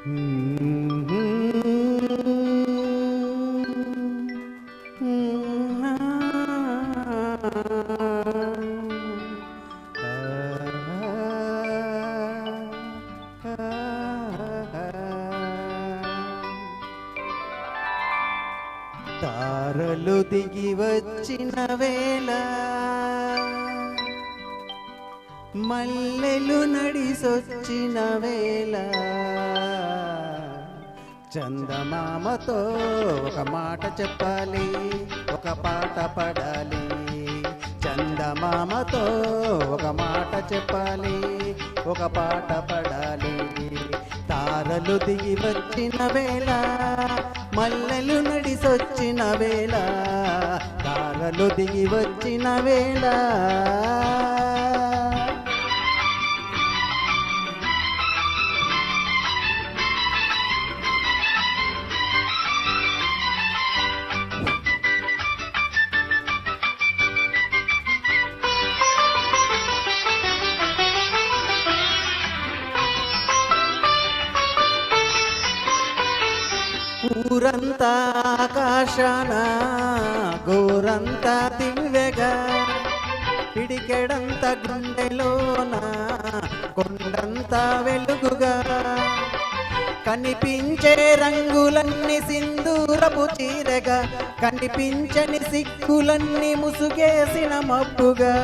తారలు దిగి వచ్చిన వేళ మల్లెలు నడిసొచ్చిన వేళ చందమామతో ఒక మాట చెప్పాలి, ఒక పాట పడాలి. చందమామతో ఒక మాట చెప్పాలి, ఒక పాట పడాలి. తారలు దిగి వచ్చిన వేళ మల్లెలు నడిసొచ్చిన వేళ, తారలు దిగి వచ్చిన వేళ. ఊరంతా ఆకాశాన గోరంతా దివ్యగా, పిడికెడంత గుండెలోన కొండంతా వెలుగుగా, కనిపించే రంగులన్నీ సింధూరపు చీరగా, కనిపించని సిక్కులన్నీ ముసుగేసిన మబ్బుగా.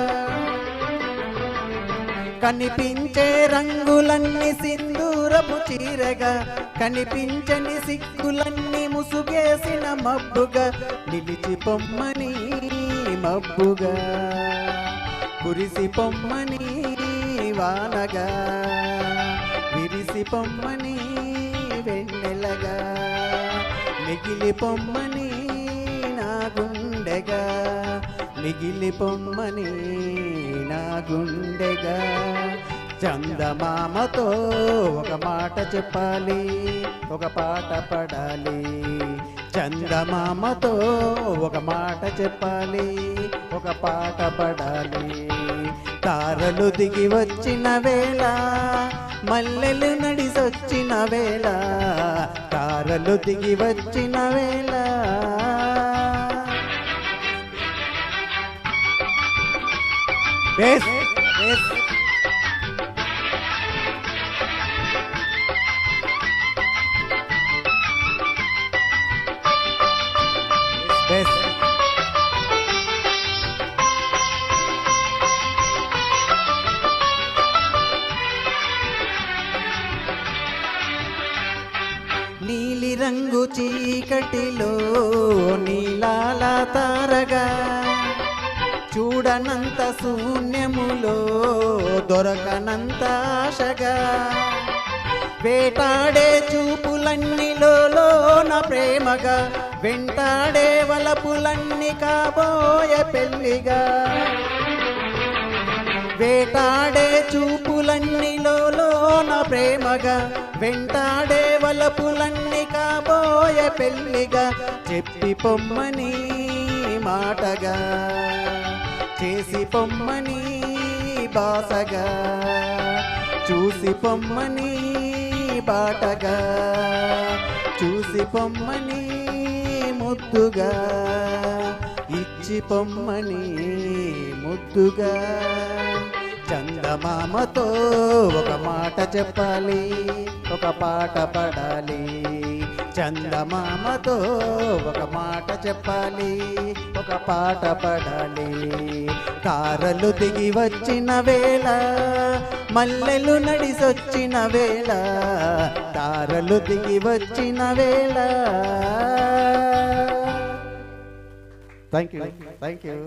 కనిపించే రంగులన్నీ సింధూరపు చీరగా, కనిపించని సిక్కులన్నీ ముసుగేసిన మబ్బుగా, నిలిచి పొమ్మని మబ్బుగా, కురిసి పొమ్మని వానగా, విరిసి పొమ్మని వెన్నెలగా, మిగిలి పొమ్మని నా గుండెగా, మిగిలి పొమ్మని నా గుండెగా. చందమామతో ఒక మాట చెప్పాలి, ఒక పాట పడాలి. చందమామతో ఒక మాట చెప్పాలి, ఒక పాట పడాలి. తారలు దిగి వచ్చిన వేళ మల్లెలు నడిసొచ్చిన వేళ, తారలు దిగి వచ్చిన వేళ. బేస్ బేస్ బేస్ నీలి రంగు చీకటిలో నీలాల తారగా, చూడనంత శూన్యములో దొరకనంత ఆశగా, వేటాడే చూపులన్నీలోన ప్రేమగా, వెంటాడే వలపులన్నీ కాబోయే పెళ్లిగా. వేటాడే చూపులన్నీలోన ప్రేమగా, వెంటాడే వలపులన్నీ కాబోయే పెళ్లిగా. చెప్పి పొమ్మని మాటగా, చేసి పొమ్మని బాసగా, చూసి పొమ్మని బాటగా, చూసి పొమ్మని ముద్దుగా, ఇచ్చి పొమ్మని ముద్దుగా. చందమామతో ఒక మాట చెప్పాలి, ఒక పాట పడాలి. చందమామతో ఒక మాట చెప్పాలి, ఒక పాట పడాలి. తారలు దిగి వచ్చిన వేళ మల్లెలు నడిసొచ్చిన వేళ, తారలు దిగి వచ్చిన వేళ. Thank you.